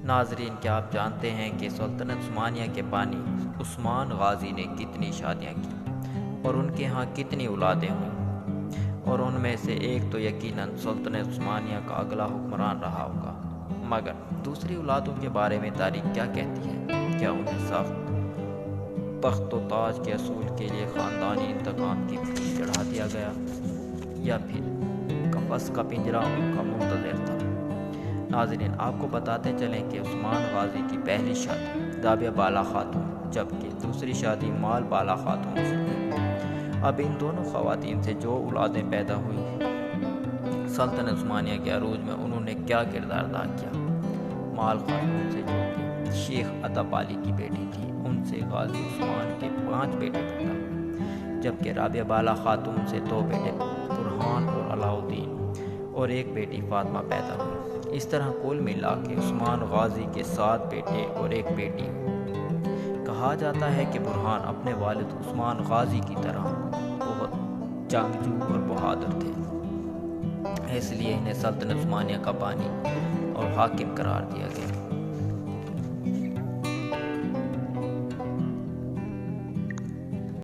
ناظرین، کیا آپ جانتے ہیں کہ سلطنت عثمانیہ کے بانی عثمان غازی نے کتنی شادیاں کی اور ان کے ہاں کتنی اولادیں ہوئیں؟ اور ان میں سے ایک تو یقیناً سلطنت عثمانیہ کا اگلا حکمران رہا ہوگا، مگر دوسری اولادوں کے بارے میں تاریخ کیا کہتی ہے؟ کیا انہیں سخت تخت و تاج کے اصول کے لیے خاندانی انتقام کی بھیک چڑھا دیا گیا، یا پھر قفس کا پنجرہ ان کا منتظر تھا؟ ناظرین، آپ کو بتاتے چلیں کہ عثمان غازی کی پہلی شادی رابعہ بالا خاتون جبکہ دوسری شادی مال بالا خاتون سے ہوئی۔ اب ان دونوں خواتین سے جو اولادیں پیدا ہوئی، سلطنت عثمانیہ کے عروج میں انہوں نے کیا کردار ادا کیا؟ مال خاتون سے جو کہ شیخ عطا علی کی بیٹی تھی، ان سے غازی عثمان کے 5 بیٹے پیدا ہوئے، جبکہ رابعہ بالا خاتون سے 2 بیٹے برہان اور علاؤالدین اور 1 بیٹی فاطمہ پیدا ہوئی۔ اس طرح کل ملا کے عثمان غازی کے 7 بیٹے اور 1 بیٹی ہوئی۔ کہا جاتا ہے کہ برہان اپنے والد عثمان غازی کی طرح بہت جنگجو اور بہادر تھے، اس لیے انہیں سلطنت عثمانیہ کا بانی اور حاکم قرار دیا گیا۔